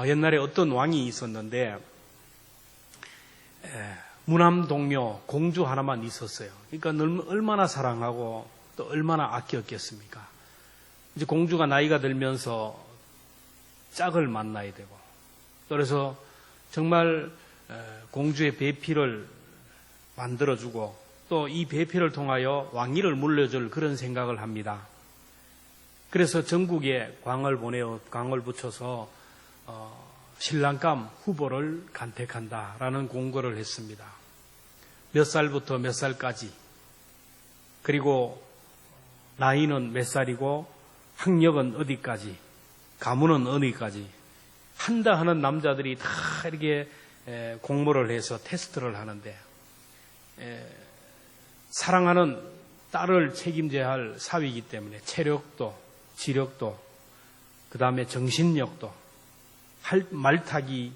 옛날에 어떤 왕이 있었는데 무남동녀 공주 하나만 있었어요. 그러니까 얼마나 사랑하고 또 얼마나 아꼈겠습니까? 이제 공주가 나이가 들면서 짝을 만나야 되고, 그래서 정말 공주의 배필을 만들어주고 또 이 배필을 통하여 왕위를 물려줄 그런 생각을 합니다. 그래서 전국에 광을 붙여서 신랑감 후보를 간택한다라는 공고를 했습니다. 몇 살부터 몇 살까지, 그리고 나이는 몇 살이고 학력은 어디까지, 가문은 어디까지 한다 하는 남자들이 다 이렇게 공모를 해서 테스트를 하는데, 사랑하는 딸을 책임져야 할 사위이기 때문에 체력도 지력도 그 다음에 정신력도 말타기,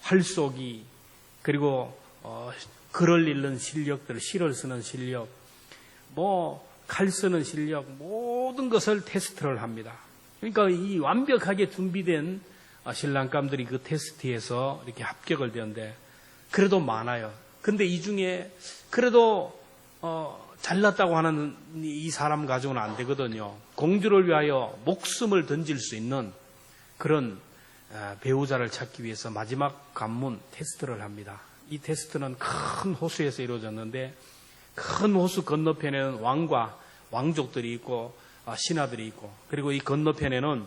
활쏘기, 그리고 글을 읽는 실력들, 시를 쓰는 실력, 칼 쓰는 실력, 모든 것을 테스트를 합니다. 그러니까 이 완벽하게 준비된 신랑감들이 그 테스트에서 이렇게 합격을 되는데, 그래도 많아요. 근데 이 중에 그래도 잘났다고 하는 이 사람 가지고는 안 되거든요. 공주를 위하여 목숨을 던질 수 있는 그런 배우자를 찾기 위해서 마지막 관문 테스트를 합니다. 이 테스트는 큰 호수에서 이루어졌는데, 큰 호수 건너편에는 왕과 왕족들이 있고 신하들이 있고, 그리고 이 건너편에는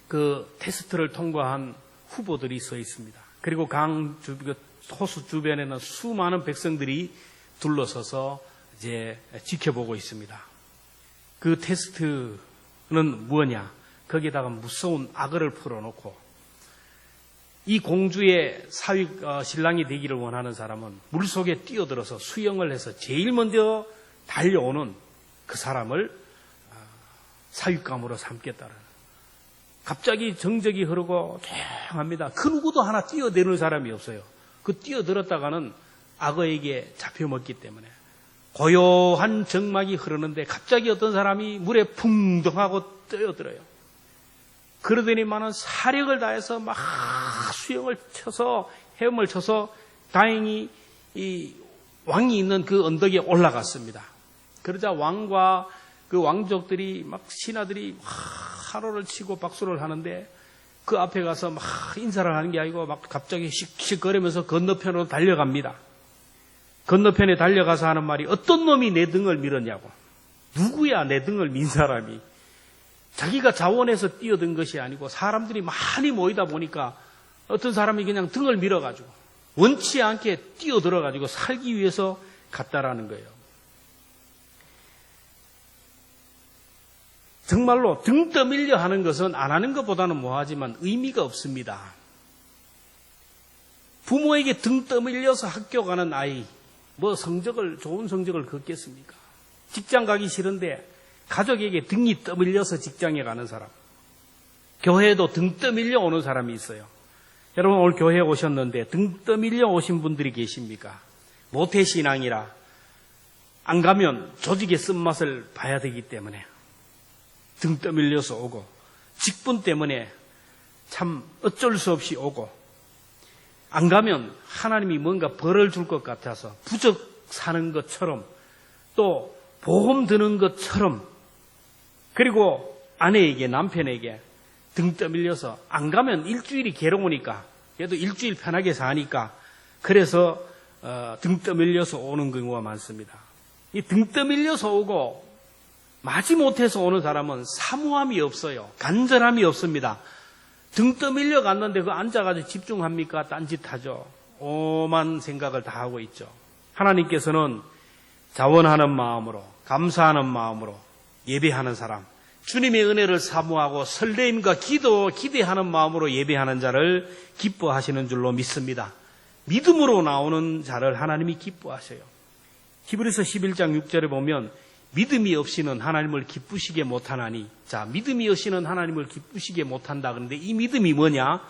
그 테스트를 통과한 후보들이 서 있습니다. 그리고 호수 주변에는 수많은 백성들이 둘러서서 이제 지켜보고 있습니다. 그 테스트는 뭐냐? 거기에다가 무서운 악어를 풀어놓고, 이 공주의 신랑이 되기를 원하는 사람은 물속에 뛰어들어서 수영을 해서 제일 먼저 달려오는 그 사람을 사윗감으로 삼겠다는. 갑자기 정적이 흐르고 조용합니다. 그 누구도 하나 뛰어내는 사람이 없어요. 그 뛰어들었다가는 악어에게 잡혀먹기 때문에 고요한 정막이 흐르는데 갑자기 어떤 사람이 물에 풍덩하고 뛰어들어요. 그러더니만은 사력을 다해서 막 수영을 쳐서 헤엄을 쳐서 다행히 이 왕이 있는 그 언덕에 올라갔습니다. 그러자 왕과 그 왕족들이 막 신하들이 막 하로를 치고 박수를 하는데, 그 앞에 가서 막 인사를 하는 게 아니고 막 갑자기 씩씩거리면서 건너편으로 달려갑니다. 건너편에 달려가서 하는 말이, 어떤 놈이 내 등을 밀었냐고. 누구야 내 등을 민 사람이. 자기가 자원해서 뛰어든 것이 아니고 사람들이 많이 모이다 보니까 어떤 사람이 그냥 등을 밀어가지고 원치 않게 뛰어들어가지고 살기 위해서 갔다라는 거예요. 정말로 등 떠밀려 하는 것은 안 하는 것보다는 뭐하지만 의미가 없습니다. 부모에게 등 떠밀려서 학교 가는 아이, 좋은 성적을 걷겠습니까? 직장 가기 싫은데 가족에게 등이 떠밀려서 직장에 가는 사람, 교회에도 등 떠밀려 오는 사람이 있어요. 여러분, 오늘 교회에 오셨는데 등 떠밀려 오신 분들이 계십니까? 모태신앙이라 안 가면 조직의 쓴맛을 봐야 되기 때문에 등 떠밀려서 오고, 직분 때문에 참 어쩔 수 없이 오고, 안 가면 하나님이 뭔가 벌을 줄 것 같아서 부적 사는 것처럼, 또 보험 드는 것처럼, 그리고 아내에게, 남편에게 등 떠밀려서 안 가면 일주일이 괴로우니까, 얘도 일주일 편하게 사니까, 그래서 등 떠밀려서 오는 경우가 많습니다. 이 등 떠밀려서 오고 마지못해서 오는 사람은 사모함이 없어요. 간절함이 없습니다. 등 떠밀려 갔는데 그 앉아가지고 집중합니까? 딴짓하죠. 오만 생각을 다 하고 있죠. 하나님께서는 자원하는 마음으로, 감사하는 마음으로 예배하는 사람, 주님의 은혜를 사모하고 설레임과 기대하는 마음으로 예배하는 자를 기뻐하시는 줄로 믿습니다. 믿음으로 나오는 자를 하나님이 기뻐하셔요. 히브리서 11장 6절에 보면 믿음이 없이는 하나님을 기쁘시게 못하나니, 자, 믿음이 없이는 하나님을 기쁘시게 못한다. 그런데 이 믿음이 뭐냐?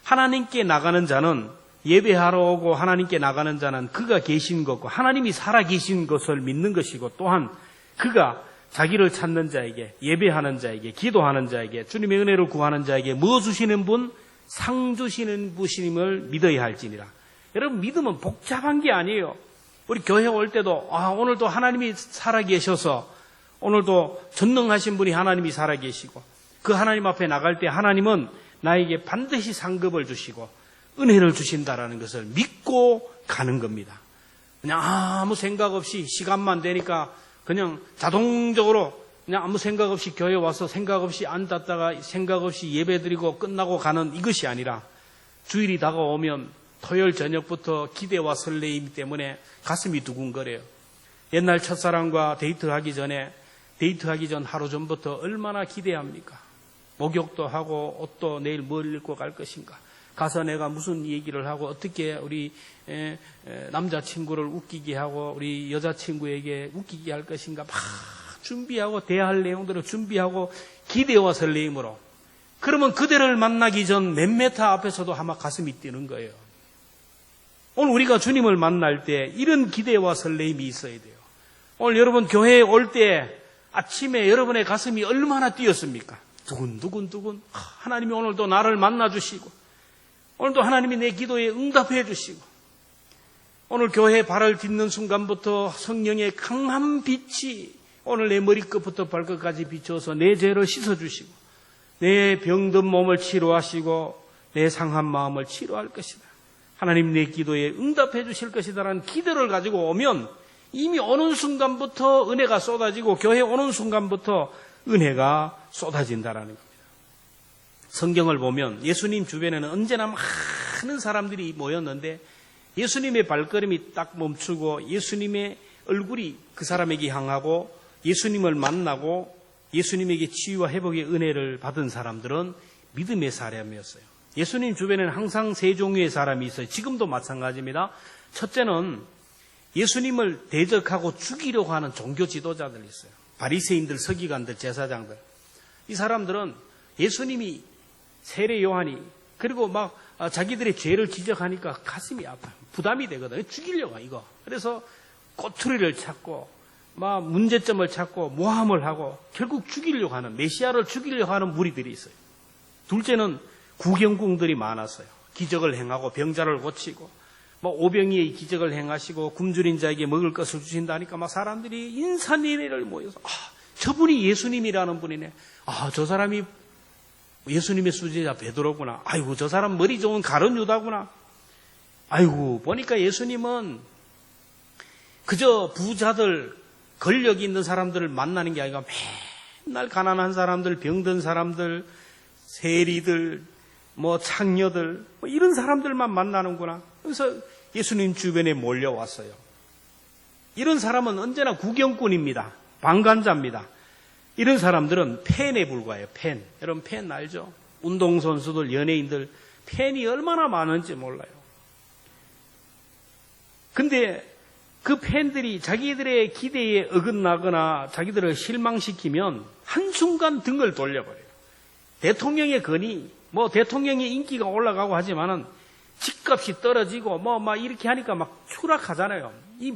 하나님께 나가는 자는, 예배하러 오고 하나님께 나가는 자는 그가 계신 것과 하나님이 살아계신 것을 믿는 것이고, 또한 그가 자기를 찾는 자에게, 예배하는 자에게, 기도하는 자에게, 주님의 은혜를 구하는 자에게 뭐 주시는 분? 상 주시는 분임을 믿어야 할지니라. 여러분, 믿음은 복잡한 게 아니에요. 우리 교회 올 때도 오늘도 하나님이 살아계셔서 오늘도 전능하신 분이 하나님이 살아계시고 그 하나님 앞에 나갈 때 하나님은 나에게 반드시 상급을 주시고 은혜를 주신다라는 것을 믿고 가는 겁니다. 그냥 아무 생각 없이 시간만 되니까 그냥 자동적으로 그냥 아무 생각 없이 교회 와서 생각 없이 앉았다가 생각 없이 예배드리고 끝나고 가는 이것이 아니라 주일이 다가오면 토요일 저녁부터 기대와 설레임 때문에 가슴이 두근거려요. 옛날 첫사랑과 데이트하기 전 하루 전부터 얼마나 기대합니까? 목욕도 하고 옷도 내일 뭘 입고 갈 것인가? 가서 내가 무슨 얘기를 하고 어떻게 우리 남자친구를 웃기게 하고 우리 여자친구에게 웃기게 할 것인가? 막 준비하고 대화할 내용들을 준비하고 기대와 설레임으로. 그러면 그대를 만나기 전 몇 메타 앞에서도 아마 가슴이 뛰는 거예요. 오늘 우리가 주님을 만날 때 이런 기대와 설레임이 있어야 돼요. 오늘 여러분 교회에 올 때 아침에 여러분의 가슴이 얼마나 뛰었습니까? 두근두근. 하나님이 오늘도 나를 만나주시고 오늘도 하나님이 내 기도에 응답해 주시고 오늘 교회에 발을 딛는 순간부터 성령의 강한 빛이 오늘 내 머리끝부터 발끝까지 비춰서 내 죄를 씻어주시고 내 병든 몸을 치료하시고 내 상한 마음을 치료할 것이다. 하나님 내 기도에 응답해 주실 것이다라는 기대를 가지고 오면 이미 오는 순간부터 은혜가 쏟아지고 교회에 오는 순간부터 은혜가 쏟아진다라는 겁니다. 성경을 보면 예수님 주변에는 언제나 많은 사람들이 모였는데 예수님의 발걸음이 딱 멈추고 예수님의 얼굴이 그 사람에게 향하고 예수님을 만나고 예수님에게 치유와 회복의 은혜를 받은 사람들은 믿음의 사람이었어요. 예수님 주변에는 항상 세 종류의 사람이 있어요. 지금도 마찬가지입니다. 첫째는 예수님을 대적하고 죽이려고 하는 종교 지도자들이 있어요. 바리새인들, 서기관들, 제사장들. 이 사람들은 예수님이 세례 요한이 그리고 막 자기들의 죄를 지적하니까 가슴이 아파요. 부담이 되거든요. 죽이려고 이거. 그래서 꼬투리를 찾고 막 문제점을 찾고 모함을 하고 결국 죽이려고 하는 메시아를 죽이려고 하는 무리들이 있어요. 둘째는 구경꾼들이 많았어요. 기적을 행하고 병자를 고치고 뭐 오병이의 기적을 행하시고 굶주린 자에게 먹을 것을 주신다니까 막 사람들이 인산인해를 모여서 저분이 예수님이라는 분이네. 저 사람이 예수님의 수제자 베드로구나. 아이고 저 사람 머리 좋은 가룟 유다구나. 아이고 보니까 예수님은 그저 부자들 권력 있는 사람들을 만나는 게 아니라 맨날 가난한 사람들, 병든 사람들, 세리들, 뭐 창녀들 이런 사람들만 만나는구나. 그래서 예수님 주변에 몰려왔어요. 이런 사람은 언제나 구경꾼입니다. 방관자입니다. 이런 사람들은 팬에 불과해요. 팬. 여러분 팬 알죠? 운동선수들, 연예인들 팬이 얼마나 많은지 몰라요. 근데 그 팬들이 자기들의 기대에 어긋나거나 자기들을 실망시키면 한순간 등을 돌려버려요. 대통령의 건의, 대통령의 인기가 올라가고 하지만은 집값이 떨어지고 막 이렇게 하니까 막 추락하잖아요. 이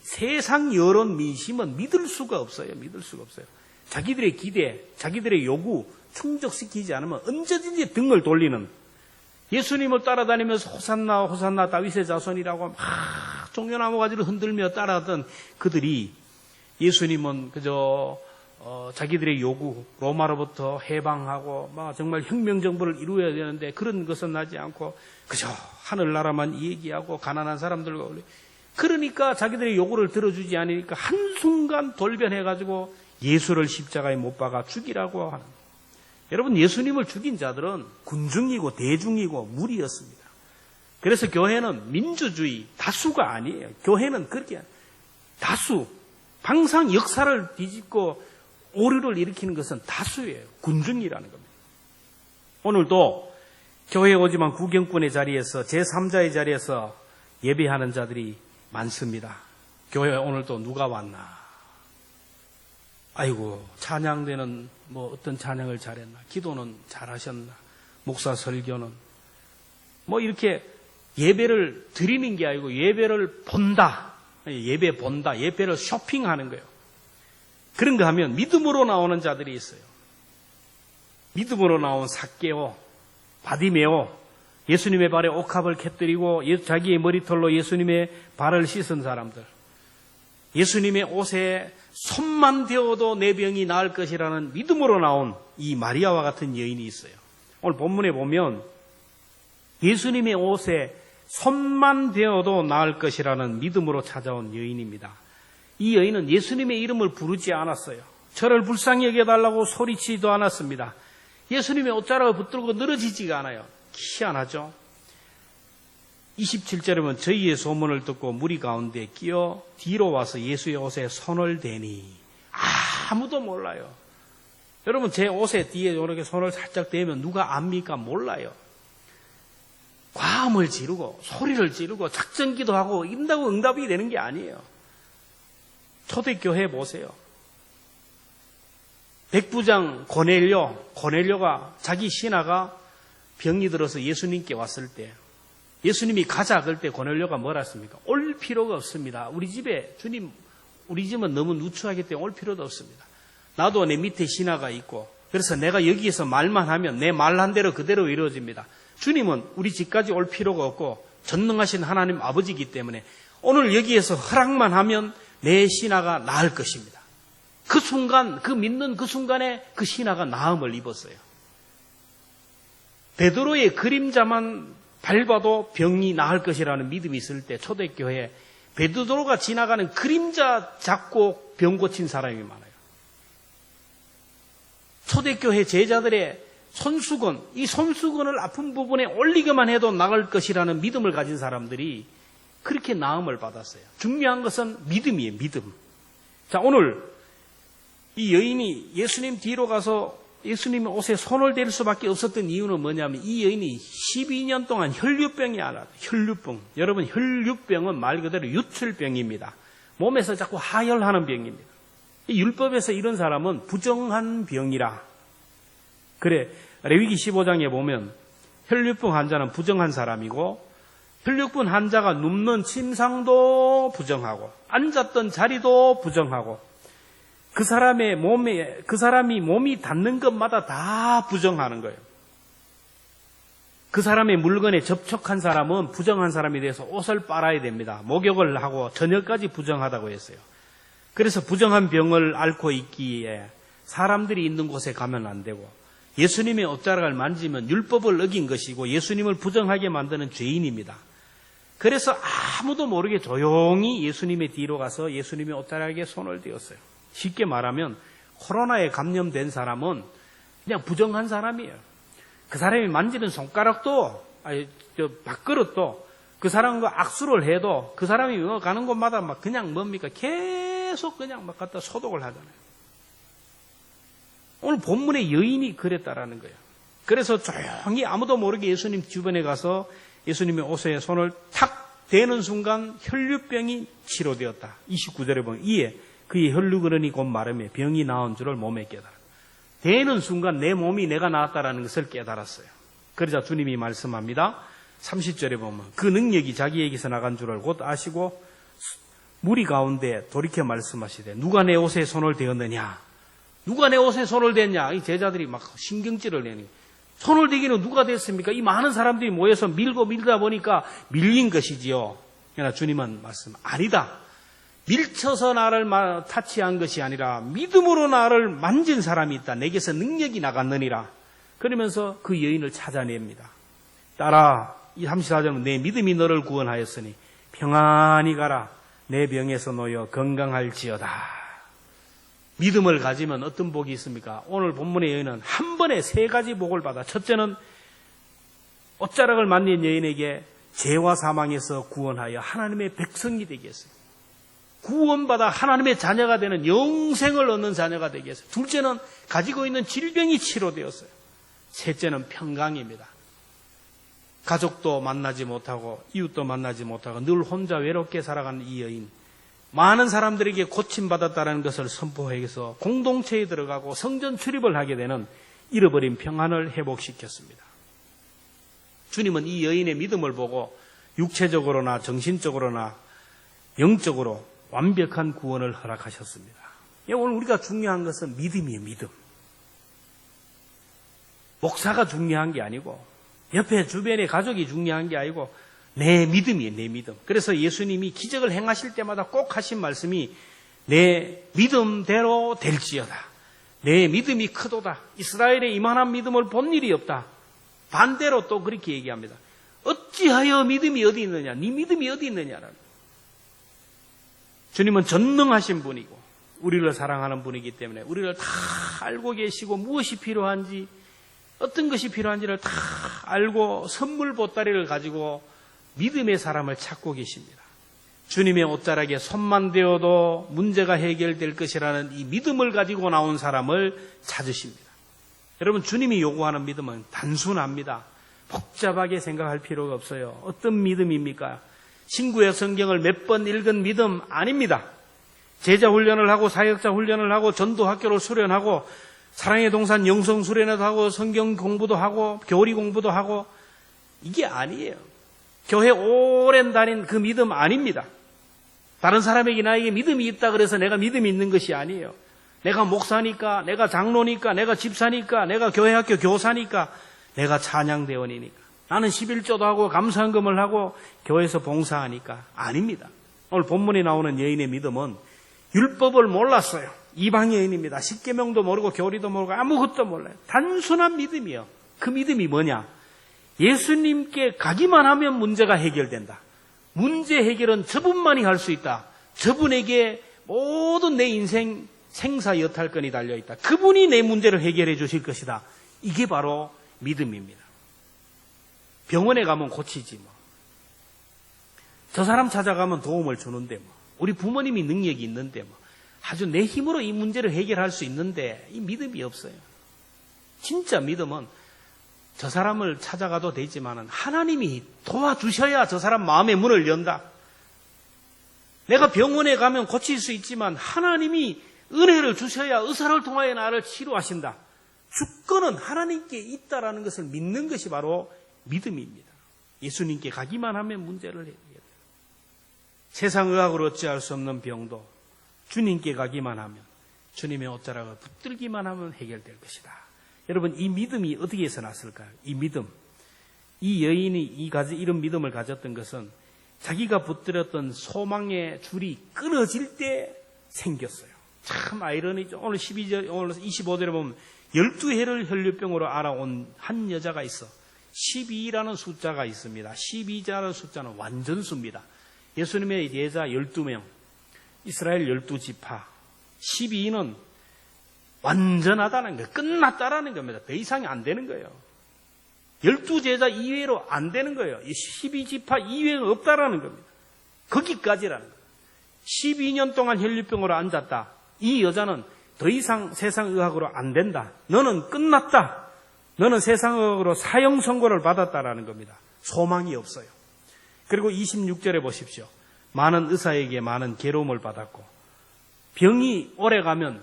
세상 여론 민심은 믿을 수가 없어요. 믿을 수가 없어요. 자기들의 기대, 자기들의 요구 충족시키지 않으면 언제든지 등을 돌리는 예수님을 따라다니면서 호산나 호산나 다윗의 자손이라고 막 종려나무 가지를 흔들며 따라하던 그들이 예수님은 그저 자기들의 요구 로마로부터 해방하고 막 정말 혁명 정부를 이루어야 되는데 그런 것은 나지 않고 그저 하늘나라만 얘기하고 가난한 사람들과 그러니까 자기들의 요구를 들어주지 않으니까 한순간 돌변해가지고 예수를 십자가에 못 박아 죽이라고 하는. 여러분 예수님을 죽인 자들은 군중이고 대중이고 무리였습니다. 그래서 교회는 민주주의 다수가 아니에요. 교회는 그렇게 다수 항상 역사를 뒤집고 오류를 일으키는 것은 다수예요. 군중이라는 겁니다. 오늘도 교회에 오지만 구경꾼의 자리에서 제3자의 자리에서 예배하는 자들이 많습니다. 교회에 오늘도 누가 왔나? 아이고 찬양대는 어떤 찬양을 잘했나? 기도는 잘하셨나? 목사 설교는 이렇게 예배를 드리는 게 아니고 예배를 본다. 예배 본다. 예배를 쇼핑하는 거예요. 그런가 하면 믿음으로 나오는 자들이 있어요. 믿음으로 나온 삭개오, 바디메오, 예수님의 발에 옥합을 곁들이고 자기의 머리털로 예수님의 발을 씻은 사람들, 예수님의 옷에 손만 대어도 내 병이 나을 것이라는 믿음으로 나온 이 마리아와 같은 여인이 있어요. 오늘 본문에 보면 예수님의 옷에 손만 대어도 나을 것이라는 믿음으로 찾아온 여인입니다. 이 여인은 예수님의 이름을 부르지 않았어요. 저를 불쌍히 여겨달라고 소리치지도 않았습니다. 예수님의 옷자락을 붙들고 늘어지지가 않아요. 희한하죠? 27절에 보면 저희의 소문을 듣고 무리 가운데 끼어 뒤로 와서 예수의 옷에 손을 대니 아무도 몰라요. 여러분 제 옷에 뒤에 이렇게 손을 살짝 대면 누가 압니까? 몰라요. 과음을 지르고 소리를 지르고 작전기도 하고 이런다고 응답이 되는 게 아니에요. 초대교회 보세요. 백부장 고넬료가 자기 신하가 병이 들어서 예수님께 왔을 때 예수님이 가자 그럴 때 고넬료가 뭐라 했습니까? 올 필요가 없습니다. 우리 집에 주님 우리 집은 너무 누추하기 때문에 올 필요도 없습니다. 나도 내 밑에 신하가 있고 그래서 내가 여기에서 말만 하면 내 말한 대로 그대로 이루어집니다. 주님은 우리 집까지 올 필요가 없고 전능하신 하나님 아버지이기 때문에 오늘 여기에서 허락만 하면 내 신하가 나을 것입니다. 그 순간 그 믿는 그 순간에 그 신하가 나음을 입었어요. 베드로의 그림자만 밟아도 병이 나을 것이라는 믿음이 있을 때 초대교회에 베드로가 지나가는 그림자 잡고 병 고친 사람이 많아요. 초대교회 제자들의 손수건, 이 손수건을 아픈 부분에 올리기만 해도 나을 것이라는 믿음을 가진 사람들이 그렇게 나음을 받았어요. 중요한 것은 믿음이에요, 믿음. 자, 오늘 이 여인이 예수님 뒤로 가서 예수님의 옷에 손을 댈 수밖에 없었던 이유는 뭐냐면 이 여인이 12년 동안 혈류병이 알아요. 혈류병. 여러분 혈류병은 말 그대로 유출병입니다. 몸에서 자꾸 하혈하는 병입니다. 이 율법에서 이런 사람은 부정한 병이라. 그래 레위기 15장에 보면 혈류병 환자는 부정한 사람이고 혈류병 환자가 눕는 침상도 부정하고 앉았던 자리도 부정하고 그 사람이 몸이 닿는 것마다 다 부정하는 거예요. 그 사람의 물건에 접촉한 사람은 부정한 사람에 대해서 옷을 빨아야 됩니다. 목욕을 하고 저녁까지 부정하다고 했어요. 그래서 부정한 병을 앓고 있기에 사람들이 있는 곳에 가면 안 되고 예수님의 옷자락을 만지면 율법을 어긴 것이고 예수님을 부정하게 만드는 죄인입니다. 그래서 아무도 모르게 조용히 예수님의 뒤로 가서 예수님의 옷자락에 손을 대었어요. 쉽게 말하면 코로나에 감염된 사람은 그냥 부정한 사람이에요. 그 사람이 만지는 손가락도 밥그릇도 그 사람과 악수를 해도 그 사람이 가는 곳마다 막 그냥 뭡니까? 계속 그냥 막 갖다 소독을 하잖아요. 오늘 본문의 여인이 그랬다라는 거예요. 그래서 조용히 아무도 모르게 예수님 주변에 가서 예수님의 옷에 손을 탁 대는 순간 혈류병이 치료되었다. 29절에 보면 이에 그의 혈류근이 곧 마름에 병이 나은 줄을 몸에 깨달아. 대는 순간 내 몸이 내가 나았다라는 것을 깨달았어요. 그러자 주님이 말씀합니다. 30절에 보면 그 능력이 자기에게서 나간 줄을 곧 아시고 무리 가운데 돌이켜 말씀하시되 누가 내 옷에 손을 대었느냐? 누가 내 옷에 손을 댔냐? 이 제자들이 막 신경질을 내니 손을 대기는 누가 됐습니까? 이 많은 사람들이 모여서 밀다 보니까 밀린 것이지요. 그러나 주님은 말씀 아니다. 밀쳐서 나를 타치한 것이 아니라 믿음으로 나를 만진 사람이 있다. 내게서 능력이 나갔느니라. 그러면서 그 여인을 찾아냅니다. 따라 이 34절은 내 믿음이 너를 구원하였으니 평안히 가라. 내 병에서 놓여 건강할지어다. 믿음을 가지면 어떤 복이 있습니까? 오늘 본문의 여인은 한 번에 3가지 복을 받아. 첫째는 옷자락을 만진 여인에게 죄와 사망에서 구원하여 하나님의 백성이 되게 했어요. 구원받아 하나님의 자녀가 되는 영생을 얻는 자녀가 되게 했어요. 둘째는 가지고 있는 질병이 치료되었어요. 셋째는 평강입니다. 가족도 만나지 못하고 이웃도 만나지 못하고 늘 혼자 외롭게 살아가는 이 여인. 많은 사람들에게 고침받았다는 것을 선포해서 공동체에 들어가고 성전 출입을 하게 되는 잃어버린 평안을 회복시켰습니다. 주님은 이 여인의 믿음을 보고 육체적으로나 정신적으로나 영적으로 완벽한 구원을 허락하셨습니다. 오늘 우리가 중요한 것은 믿음이에요, 믿음. 목사가 중요한 게 아니고 옆에 주변의 가족이 중요한 게 아니고 내 믿음이에요, 내 믿음. 그래서 예수님이 기적을 행하실 때마다 꼭 하신 말씀이 내 믿음대로 될지어다. 내 믿음이 크도다. 이스라엘의 이만한 믿음을 본 일이 없다. 반대로 또 그렇게 얘기합니다. 어찌하여 믿음이 어디 있느냐? 네 믿음이 어디 있느냐라는. 주님은 전능하신 분이고 우리를 사랑하는 분이기 때문에 우리를 다 알고 계시고 무엇이 필요한지 어떤 것이 필요한지를 다 알고 선물 보따리를 가지고 믿음의 사람을 찾고 계십니다. 주님의 옷자락에 손만 대어도 문제가 해결될 것이라는 이 믿음을 가지고 나온 사람을 찾으십니다. 여러분, 주님이 요구하는 믿음은 단순합니다. 복잡하게 생각할 필요가 없어요. 어떤 믿음입니까? 친구의 성경을 몇 번 읽은 믿음 아닙니다. 제자 훈련을 하고 사역자 훈련을 하고 전도 학교를 수련하고 사랑의 동산 영성 수련회도 하고 성경 공부도 하고 교리 공부도 하고 이게 아니에요. 교회 오랜 다닌 그 믿음 아닙니다. 다른 사람에게 나에게 믿음이 있다 그래서 내가 믿음이 있는 것이 아니에요. 내가 목사니까, 내가 장로니까, 내가 집사니까, 내가 교회학교 교사니까, 내가 찬양대원이니까, 나는 11조도 하고 감사헌금을 하고 교회에서 봉사하니까 아닙니다. 오늘 본문에 나오는 여인의 믿음은 율법을 몰랐어요. 이방 여인입니다. 십계명도 모르고 교리도 모르고 아무것도 몰라요. 단순한 믿음이요. 그 믿음이 뭐냐? 예수님께 가기만 하면 문제가 해결된다. 문제 해결은 저분만이 할 수 있다. 저분에게 모든 내 인생 생사 여탈권이 달려있다. 그분이 내 문제를 해결해 주실 것이다. 이게 바로 믿음입니다. 병원에 가면 고치지 뭐. 저 사람 찾아가면 도움을 주는데 뭐. 우리 부모님이 능력이 있는데 뭐. 아주 내 힘으로 이 문제를 해결할 수 있는데 이 믿음이 없어요. 진짜 믿음은 저 사람을 찾아가도 되지만 하나님이 도와주셔야 저 사람 마음의 문을 연다. 내가 병원에 가면 고칠 수 있지만 하나님이 은혜를 주셔야 의사를 통하여 나를 치료하신다. 주권은 하나님께 있다라는 것을 믿는 것이 바로 믿음입니다. 예수님께 가기만 하면 문제를 해결해요. 세상 의학으로 어찌할 수 없는 병도 주님께 가기만 하면, 주님의 옷자락을 붙들기만 하면 해결될 것이다. 여러분, 이 믿음이 어디에 서 났을까요? 이 믿음, 이 여인이 이런 믿음을 가졌던 것은 자기가 붙들었던 소망의 줄이 끊어질 때 생겼어요. 참 아이러니죠. 오늘 25절에 보면 12해를 혈류병으로 알아온 한 여자가 있어. 12라는 숫자가 있습니다. 12자라는 숫자는 완전수입니다. 예수님의 제자 12명, 이스라엘 12지파, 12는 완전하다는 거예요. 끝났다라는 겁니다. 더 이상이 안 되는 거예요. 12제자 이외로 안 되는 거예요. 12지파 이외가 없다라는 겁니다. 거기까지라는 거예요. 12년 동안 혈류병으로 앉았다. 이 여자는 더 이상 세상의학으로 안 된다. 너는 끝났다. 너는 세상의학으로 사형 선고를 받았다라는 겁니다. 소망이 없어요. 그리고 26절에 보십시오. 많은 의사에게 많은 괴로움을 받았고, 병이 오래가면,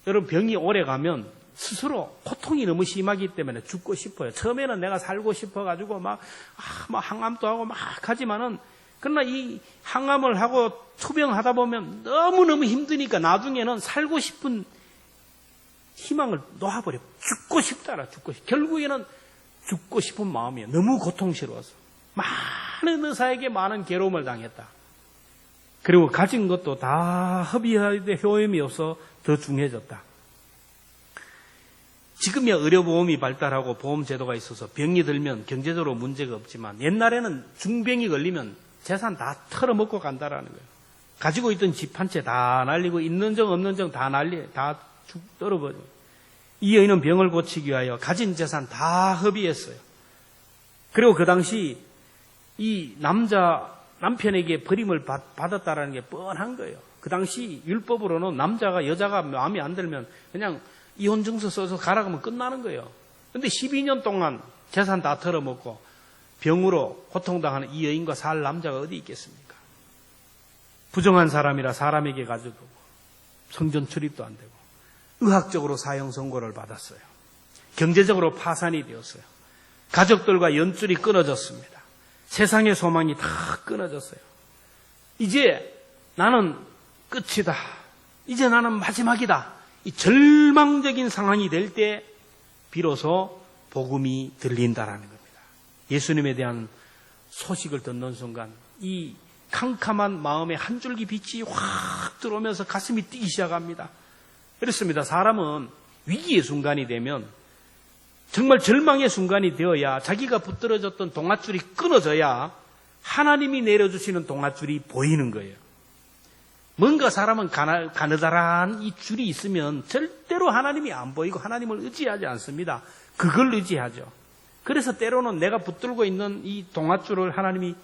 여러분, 병이 오래가면 스스로 고통이 너무 심하기 때문에 죽고 싶어요. 처음에는 내가 살고 싶어가지고 막 항암도 하고 막 하지만은, 그러나 이 항암을 하고 투병하다 보면 너무너무 힘드니까 나중에는 살고 싶은 희망을 놓아버려. 죽고 싶다라, 죽고 싶. 결국에는 죽고 싶은 마음이에요. 너무 고통스러워서. 많은 의사에게 많은 괴로움을 당했다. 그리고 가진 것도 다 허비하되 효험이 없어 더 중해졌다. 지금이야 의료보험이 발달하고 보험제도가 있어서 병이 들면 경제적으로 문제가 없지만 옛날에는 중병이 걸리면 재산 다 털어먹고 간다라는 거예요. 가지고 있던 집 한 채 다 날리고 있는 정 없는 정 다 다 떨어버려. 이 여인은 병을 고치기 위하여 가진 재산 다 허비했어요. 그리고 그 당시 이 남편에게 버림을 받았다라는 게 뻔한 거예요. 그 당시 율법으로는 남자가 여자가 마음에 안 들면 그냥 이혼 증서 써서 가라 하면 끝나는 거예요. 그런데 12년 동안 재산 다 털어먹고 병으로 고통당하는 이 여인과 살 남자가 어디 있겠습니까? 부정한 사람이라 사람에게 가지고 성전 출입도 안 되고 의학적으로 사형 선고를 받았어요. 경제적으로 파산이 되었어요. 가족들과 연줄이 끊어졌습니다. 세상의 소망이 다 끊어졌어요. 이제 나는 끝이다. 이제 나는 마지막이다. 이 절망적인 상황이 될 때 비로소 복음이 들린다라는 겁니다. 예수님에 대한 소식을 듣는 순간 이 캄캄한 마음에 한 줄기 빛이 확 들어오면서 가슴이 뛰기 시작합니다. 그렇습니다. 사람은 위기의 순간이 되면 정말 절망의 순간이 되어야 자기가 붙들어졌던 동아줄이 끊어져야 하나님이 내려주시는 동아줄이 보이는 거예요. 뭔가 사람은 가느다란 이 줄이 있으면 절대로 하나님이 안 보이고 하나님을 의지하지 않습니다. 그걸 의지하죠. 그래서 때로는 내가 붙들고 있는 이 동아줄을 하나님이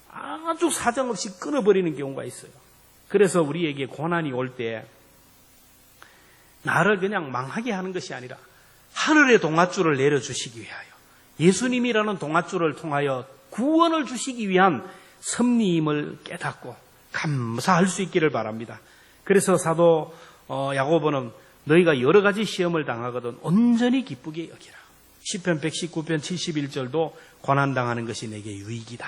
아주 사정없이 끊어버리는 경우가 있어요. 그래서 우리에게 고난이 올 때 나를 그냥 망하게 하는 것이 아니라 하늘의 동아줄을 내려주시기 위하여 예수님이라는 동아줄을 통하여 구원을 주시기 위한 섭리임을 깨닫고 감사할 수 있기를 바랍니다. 그래서 사도 야고보는 너희가 여러 가지 시험을 당하거든 온전히 기쁘게 여기라. 시편 119편 71절도 고난당하는 것이 내게 유익이다.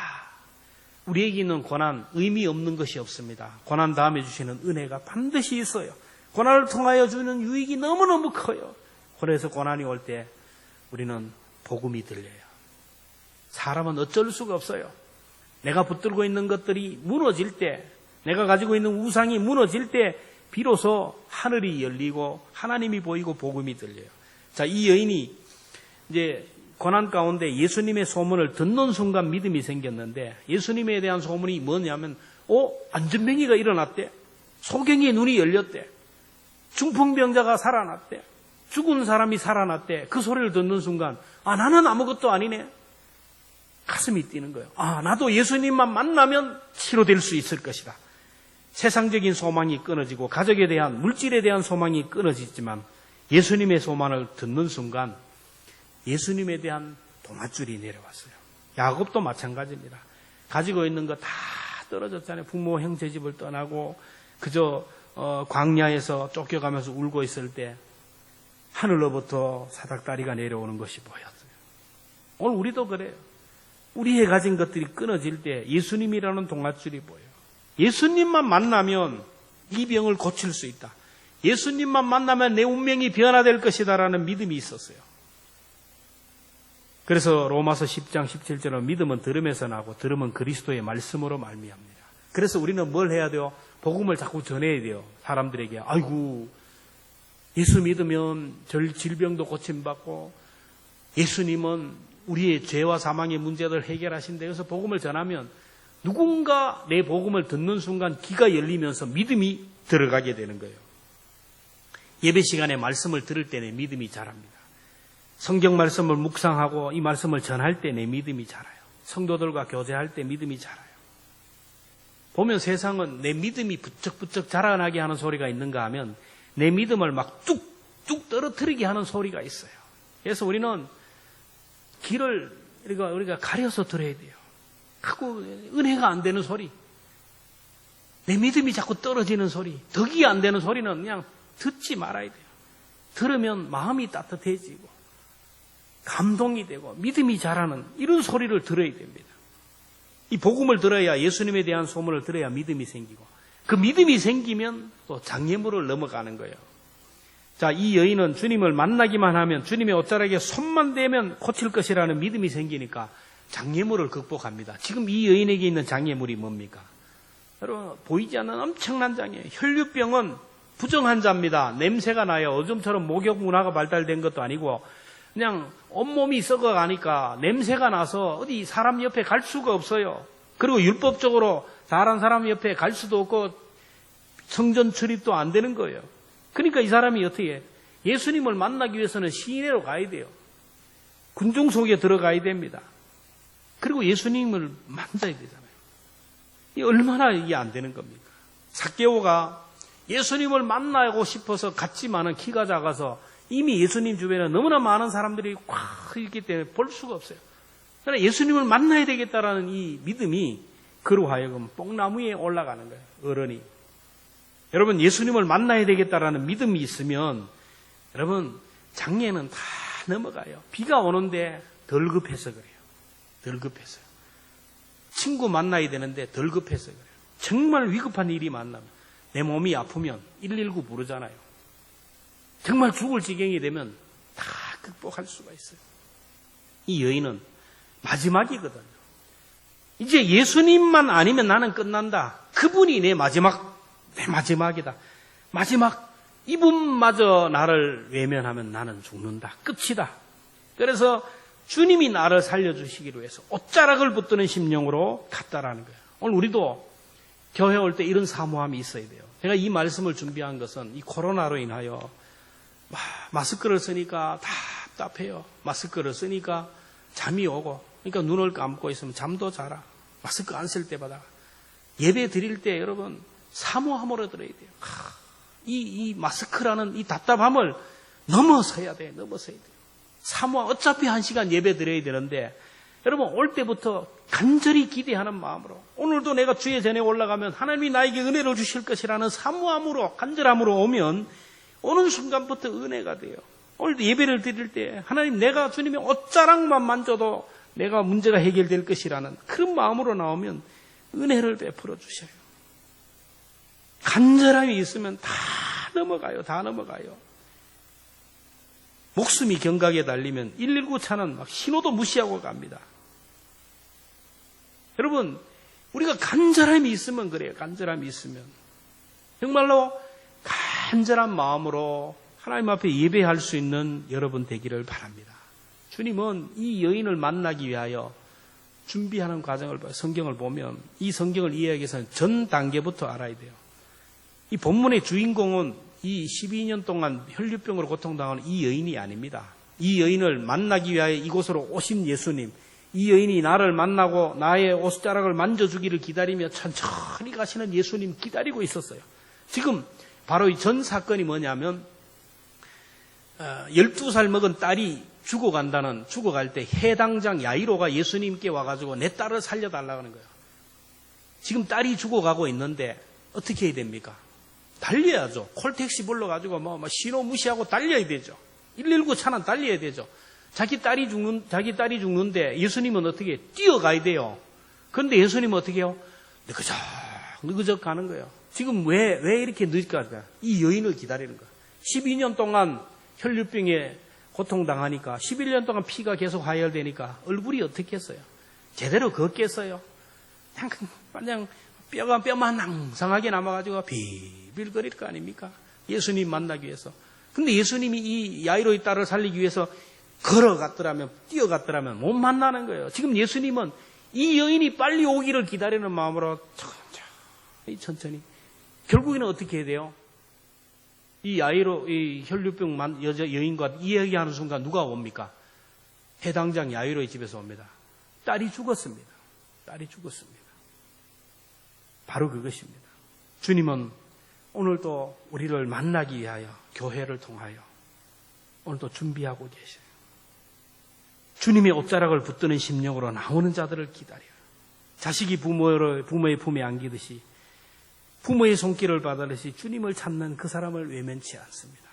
우리에게 있는 고난 의미 없는 것이 없습니다. 고난 다음에 주시는 은혜가 반드시 있어요. 고난을 통하여 주는 유익이 너무너무 커요. 그래서 고난이 올 때 우리는 복음이 들려요. 사람은 어쩔 수가 없어요. 내가 붙들고 있는 것들이 무너질 때, 내가 가지고 있는 우상이 무너질 때 비로소 하늘이 열리고 하나님이 보이고 복음이 들려요. 자, 이 여인이 이제 고난 가운데 예수님의 소문을 듣는 순간 믿음이 생겼는데 예수님에 대한 소문이 뭐냐면 안전병이가 일어났대. 소경이의 눈이 열렸대. 중풍병자가 살아났대. 죽은 사람이 살아났대. 그 소리를 듣는 순간 나는 아무것도 아니네. 가슴이 뛰는 거예요. 나도 예수님만 만나면 치료될 수 있을 것이다. 세상적인 소망이 끊어지고 가족에 대한 물질에 대한 소망이 끊어지지만 예수님의 소망을 듣는 순간 예수님에 대한 동아줄이 내려왔어요. 야곱도 마찬가지입니다. 가지고 있는 거 다 떨어졌잖아요. 부모 형제 집을 떠나고 그저 광야에서 쫓겨가면서 울고 있을 때 하늘로부터 사닥다리가 내려오는 것이 보였어요. 오늘 우리도 그래요. 우리의 가진 것들이 끊어질 때 예수님이라는 동아줄이 보여요. 예수님만 만나면 이 병을 고칠 수 있다. 예수님만 만나면 내 운명이 변화될 것이다라는 믿음이 있었어요. 그래서 로마서 10장 17절은 믿음은 들음에서 나고 들음은 그리스도의 말씀으로 말미암니다. 그래서 우리는 뭘 해야 돼요? 복음을 자꾸 전해야 돼요. 사람들에게. 아이고 예수 믿으면 질병도 고침받고 예수님은 우리의 죄와 사망의 문제를 해결하신다. 그래서 복음을 전하면 누군가 내 복음을 듣는 순간 귀가 열리면서 믿음이 들어가게 되는 거예요. 예배 시간에 말씀을 들을 때 내 믿음이 자랍니다. 성경 말씀을 묵상하고 이 말씀을 전할 때 내 믿음이 자라요. 성도들과 교제할 때 믿음이 자라요. 보면 세상은 내 믿음이 부쩍부쩍 자라나게 하는 소리가 있는가 하면 내 믿음을 막 뚝뚝 떨어뜨리게 하는 소리가 있어요. 그래서 우리는 귀를 우리가 가려서 들어야 돼요. 자꾸 은혜가 안 되는 소리, 내 믿음이 자꾸 떨어지는 소리, 덕이 안 되는 소리는 그냥 듣지 말아야 돼요. 들으면 마음이 따뜻해지고 감동이 되고 믿음이 자라는 이런 소리를 들어야 됩니다. 이 복음을 들어야 예수님에 대한 소문을 들어야 믿음이 생기고 그 믿음이 생기면 또 장애물을 넘어가는 거예요. 자, 이 여인은 주님을 만나기만 하면 주님의 옷자락에 손만 대면 고칠 것이라는 믿음이 생기니까 장애물을 극복합니다. 지금 이 여인에게 있는 장애물이 뭡니까? 여러분 보이지 않는 엄청난 장애. 혈류병은 부정환자입니다. 냄새가 나요. 요즘처럼 목욕 문화가 발달된 것도 아니고 그냥 온몸이 썩어가니까 냄새가 나서 어디 사람 옆에 갈 수가 없어요. 그리고 율법적으로 다른 사람 옆에 갈 수도 없고 성전 출입도 안 되는 거예요. 그러니까 이 사람이 어떻게 해? 예수님을 만나기 위해서는 시내로 가야 돼요. 군중 속에 들어가야 됩니다. 그리고 예수님을 만나야 되잖아요. 이 얼마나 이게 안 되는 겁니까? 삭개오가 예수님을 만나고 싶어서 갔지만은 키가 작아서 이미 예수님 주변에 너무나 많은 사람들이 꽉 있기 때문에 볼 수가 없어요. 그러나 예수님을 만나야 되겠다라는 이 믿음이 그로 하여금 뽕나무에 올라가는 거예요. 어른이. 여러분 예수님을 만나야 되겠다라는 믿음이 있으면 여러분 장애는 다 넘어가요. 비가 오는데 덜 급해서 그래요. 덜 급해서요. 친구 만나야 되는데 덜 급해서 그래요. 정말 위급한 일이 만나면 내 몸이 아프면 119 부르잖아요. 정말 죽을 지경이 되면 다 극복할 수가 있어요. 이 여인은 마지막이거든요. 이제 예수님만 아니면 나는 끝난다. 그분이 내 마지막이다. 마지막 이분마저 나를 외면하면 나는 죽는다. 끝이다. 그래서 주님이 나를 살려주시기로 해서 옷자락을 붙드는 심령으로 갔다라는 거예요. 오늘 우리도 교회 올 때 이런 사모함이 있어야 돼요. 제가 이 말씀을 준비한 것은 이 코로나로 인하여 마스크를 쓰니까 답답해요. 마스크를 쓰니까 잠이 오고, 그러니까 눈을 감고 있으면 잠도 자라. 마스크 안 쓸 때마다 예배 드릴 때 여러분 사모함으로 들어야 돼요. 이 마스크라는 이 답답함을 넘어서야 돼요. 사모함. 어차피 1시간 예배 드려야 되는데 여러분 올 때부터 간절히 기대하는 마음으로, 오늘도 내가 주의 전에 올라가면 하나님이 나에게 은혜를 주실 것이라는 사모함으로, 간절함으로 오면 오는 순간부터 은혜가 돼요. 오늘 예배를 드릴 때 하나님, 내가 주님의 옷자락만 만져도 내가 문제가 해결될 것이라는 그런 마음으로 나오면 은혜를 베풀어 주셔요. 간절함이 있으면 다 넘어가요. 목숨이 경각에 달리면 119 차는 막 신호도 무시하고 갑니다. 여러분, 우리가 간절함이 있으면 그래요. 간절함이 있으면 정말로 간절한 마음으로 하나님 앞에 예배할 수 있는 여러분 되기를 바랍니다. 주님은 이 여인을 만나기 위하여 준비하는 과정을 성경을 보면, 이 성경을 이해하기 위해서는 전 단계부터 알아야 돼요. 이 본문의 주인공은 이 12년 동안 혈류병으로 고통당하는 이 여인이 아닙니다. 이 여인을 만나기 위하여 이곳으로 오신 예수님, 이 여인이 나를 만나고 나의 옷자락을 만져주기를 기다리며 천천히 가시는 예수님 기다리고 있었어요. 지금 바로 이 전 사건이 뭐냐면 12살 먹은 딸이 죽어갈 때 해당장 야이로가 예수님께 와가지고 내 딸을 살려달라고 하는 거예요. 지금 딸이 죽어가고 있는데 어떻게 해야 됩니까? 달려야죠. 콜택시 불러가지고 신호 무시하고 달려야 되죠. 119 차는 달려야 되죠. 자기 딸이 죽는데 예수님은 어떻게 뛰어가야 돼요. 그런데 예수님은 어떻게 해요? 느그적 가는 거예요. 지금 왜 이렇게 늦을까? 이 여인을 기다리는 거예요. 12년 동안 혈류병에 고통당하니까, 11년 동안 피가 계속 하혈되니까 얼굴이 어떻게 했어요? 제대로 걷겠어요? 그냥 뼈만 낭상하게 남아가지고 비빌거릴 거 아닙니까? 예수님 만나기 위해서. 근데 예수님이 이 야이로의 딸을 살리기 위해서 뛰어갔더라면 못 만나는 거예요. 지금 예수님은 이 여인이 빨리 오기를 기다리는 마음으로 천천히. 결국에는 어떻게 해야 돼요? 이 야이로, 이 혈류병 여인과 이야기하는 순간 누가 옵니까? 해당장 야이로의 집에서 옵니다. 딸이 죽었습니다. 바로 그것입니다. 주님은 오늘도 우리를 만나기 위하여 교회를 통하여 오늘도 준비하고 계셔요. 주님의 옷자락을 붙드는 심령으로 나오는 자들을 기다려요. 자식이 부모의 품에 안기듯이, 부모의 손길을 받으듯이 주님을 찾는 그 사람을 외면치 않습니다.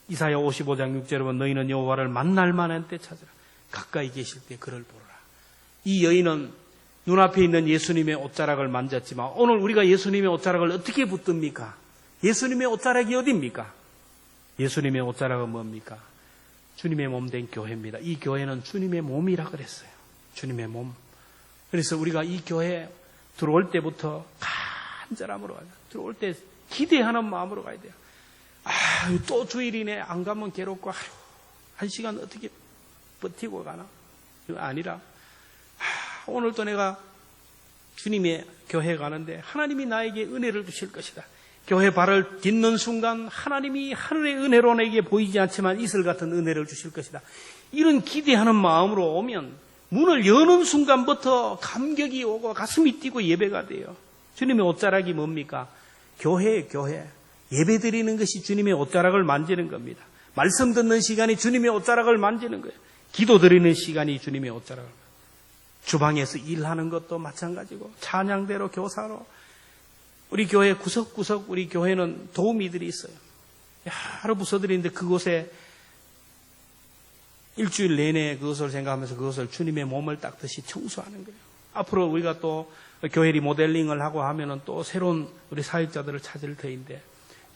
이사야 55장 6절에 보면 너희는 여호와를 만날 만한 때 찾으라. 가까이 계실 때 그를 보라. 이 여인은 눈앞에 있는 예수님의 옷자락을 만졌지만 오늘 우리가 예수님의 옷자락을 어떻게 붙듭니까? 예수님의 옷자락이 어디입니까? 예수님의 옷자락은 뭡니까? 주님의 몸 된 교회입니다. 이 교회는 주님의 몸이라 그랬어요. 주님의 몸. 그래서 우리가 이 교회 들어올 때부터 간절함으로 가자. 들어올 때 기대하는 마음으로 가야 돼요. 또 주일이네. 안 가면 괴롭고, 1시간 어떻게 버티고 가나? 그거 아니라, 오늘도 내가 주님의 교회에 가는데 하나님이 나에게 은혜를 주실 것이다. 교회 발을 딛는 순간 하나님이 하늘의 은혜로 내게 보이지 않지만 이슬 같은 은혜를 주실 것이다. 이런 기대하는 마음으로 오면 문을 여는 순간부터 감격이 오고 가슴이 뛰고 예배가 돼요. 주님의 옷자락이 뭡니까? 교회예요, 교회. 예배 드리는 것이 주님의 옷자락을 만지는 겁니다. 말씀 듣는 시간이 주님의 옷자락을 만지는 거예요. 기도 드리는 시간이 주님의 옷자락을. 주방에서 일하는 것도 마찬가지고, 찬양대로 교사로. 우리 교회 구석구석 우리 교회는 도우미들이 있어요. 여러 부서들이 있는데 그곳에 일주일 내내 그것을 생각하면서 그것을 주님의 몸을 닦듯이 청소하는 거예요. 앞으로 우리가 또 교회 리모델링을 하고 하면은 또 새로운 우리 사역자들을 찾을 터인데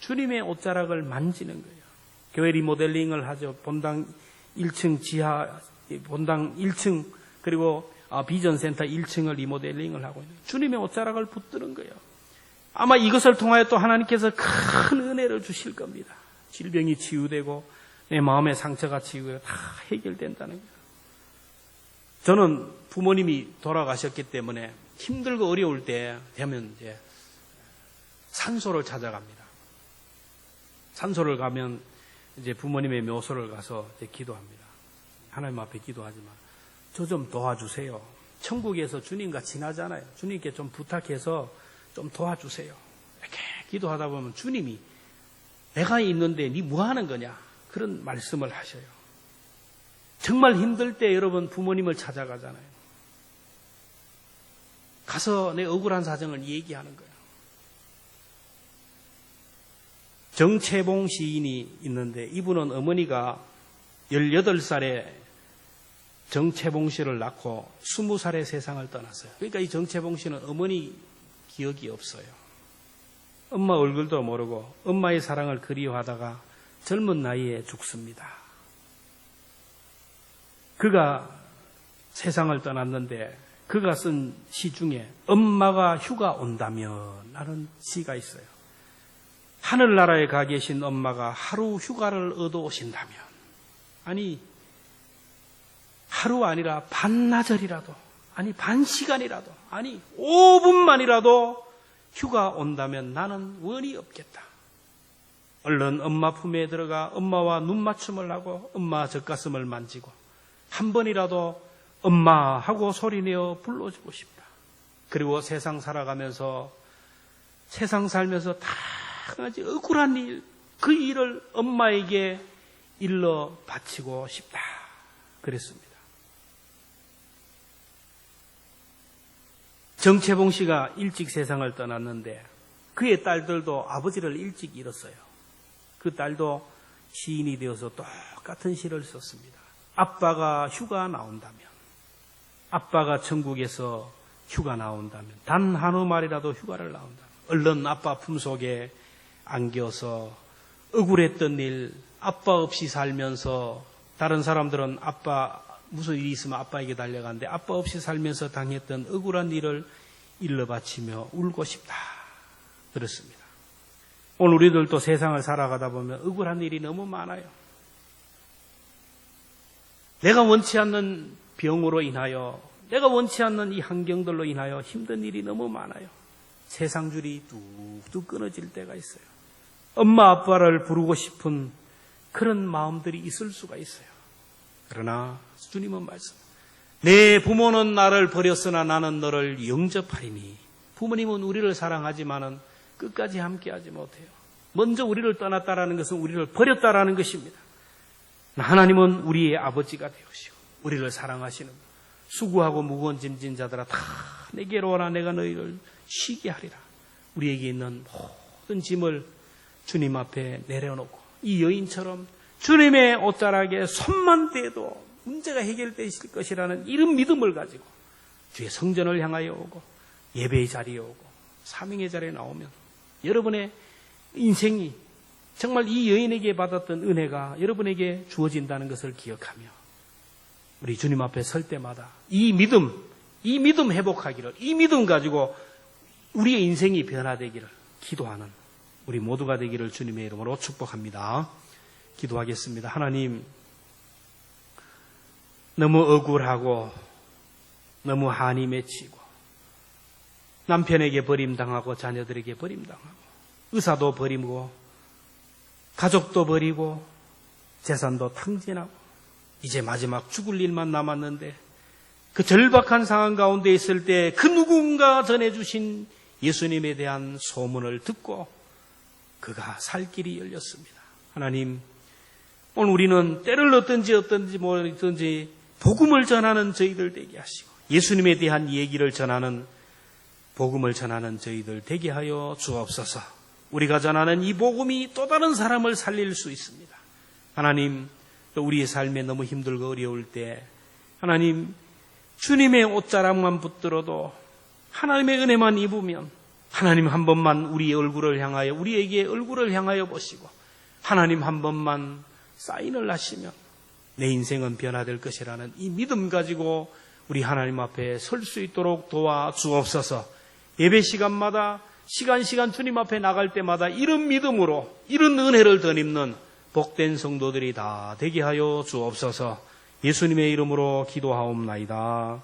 주님의 옷자락을 만지는 거예요. 교회 리모델링을 하죠. 본당 1층 지하 본당 1층 그리고 비전센터 1층을 리모델링을 하고 있는 주님의 옷자락을 붙드는 거예요. 아마 이것을 통하여 또 하나님께서 큰 은혜를 주실 겁니다. 질병이 치유되고 내 마음의 상처가 치유되고 다 해결된다는 거예요. 저는 부모님이 돌아가셨기 때문에 힘들고 어려울 때 되면 이제 산소를 찾아갑니다. 산소를 가면 이제 부모님의 묘소를 가서 이제 기도합니다. 하나님 앞에 기도하지만 저 좀 도와주세요. 천국에서 주님과 지나잖아요. 주님께 좀 부탁해서 좀 도와주세요. 이렇게 기도하다 보면 주님이 내가 있는데 니 뭐 하는 거냐? 그런 말씀을 하셔요. 정말 힘들 때 여러분 부모님을 찾아가잖아요. 가서 내 억울한 사정을 얘기하는 거예요. 정채봉 시인이 있는데 이분은 어머니가 18살에 정채봉 씨를 낳고 20살에 세상을 떠났어요. 그러니까 이 정채봉 씨는 어머니 기억이 없어요. 엄마 얼굴도 모르고 엄마의 사랑을 그리워하다가 젊은 나이에 죽습니다. 그가 세상을 떠났는데 그가 쓴 시 중에 엄마가 휴가 온다면 라는 시가 있어요. 하늘나라에 가 계신 엄마가 하루 휴가를 얻어 오신다면, 아니 하루 아니라 반나절이라도, 아니 반시간이라도, 아니 5분만이라도 휴가 온다면 나는 원이 없겠다. 얼른 엄마 품에 들어가 엄마와 눈맞춤을 하고 엄마 젖가슴을 만지고 한 번이라도 엄마 하고 소리내어 불러주고 싶다. 그리고 세상 살아가면서 세상 살면서 다 가지 억울한 일, 그 일을 엄마에게 일러 바치고 싶다. 그랬습니다. 정채봉 씨가 일찍 세상을 떠났는데 그의 딸들도 아버지를 일찍 잃었어요. 그 딸도 시인이 되어서 똑같은 시를 썼습니다. 아빠가 휴가 나온다면, 아빠가 천국에서 휴가 나온다면, 단 한두 마리라도 휴가를 나온다면 얼른 아빠 품속에 안겨서 억울했던 일, 아빠 없이 살면서 다른 사람들은 아빠 무슨 일이 있으면 아빠에게 달려가는데 아빠 없이 살면서 당했던 억울한 일을 일러 바치며 울고 싶다. 그렇습니다. 오늘 우리들도 세상을 살아가다 보면 억울한 일이 너무 많아요. 내가 원치 않는 병으로 인하여, 내가 원치 않는 이 환경들로 인하여 힘든 일이 너무 많아요. 세상줄이 뚝뚝 끊어질 때가 있어요. 엄마 아빠를 부르고 싶은 그런 마음들이 있을 수가 있어요. 그러나 주님은 말씀, 내 부모는 나를 버렸으나 나는 너를 영접하리니. 부모님은 우리를 사랑하지만은 끝까지 함께하지 못해요. 먼저 우리를 떠났다라는 것은 우리를 버렸다라는 것입니다. 하나님은 우리의 아버지가 되시고 우리를 사랑하시는, 수고하고 무거운 짐진 자들아 다 내게로 오라, 내가 너희를 쉬게 하리라. 우리에게 있는 모든 짐을 주님 앞에 내려놓고 이 여인처럼 주님의 옷자락에 손만 대도 문제가 해결되실 것이라는 이런 믿음을 가지고 주의 성전을 향하여 오고 예배의 자리에 오고 사명의 자리에 나오면 여러분의 인생이 정말 이 여인에게 받았던 은혜가 여러분에게 주어진다는 것을 기억하며 우리 주님 앞에 설 때마다 이 믿음 회복하기를, 이 믿음 가지고 우리의 인생이 변화되기를 기도하는 우리 모두가 되기를 주님의 이름으로 축복합니다. 기도하겠습니다. 하나님, 너무 억울하고 너무 한이 맺히고 남편에게 버림당하고 자녀들에게 버림당하고 의사도 버리고 가족도 버리고 재산도 탕진하고 이제 마지막 죽을 일만 남았는데 그 절박한 상황 가운데 있을 때 그 누군가 전해주신 예수님에 대한 소문을 듣고 그가 살 길이 열렸습니다. 하나님, 오늘 우리는 때를 어떤지 모르든지 복음을 전하는 저희들 되게 하시고 예수님에 대한 얘기를 전하는, 복음을 전하는 저희들 되게 하여 주옵소서. 우리가 전하는 이 복음이 또 다른 사람을 살릴 수 있습니다. 하나님, 또 우리의 삶에 너무 힘들고 어려울 때 하나님, 주님의 옷자락만 붙들어도 하나님의 은혜만 입으면 하나님 한 번만 우리의 얼굴을 향하여, 우리에게 얼굴을 향하여 보시고 하나님 한 번만 사인을 하시면 내 인생은 변화될 것이라는 이 믿음 가지고 우리 하나님 앞에 설 수 있도록 도와주옵소서. 예배 시간마다 시간 주님 앞에 나갈 때마다 이런 믿음으로 이런 은혜를 덧입는 복된 성도들이 다 되게 하여 주옵소서. 예수님의 이름으로 기도하옵나이다.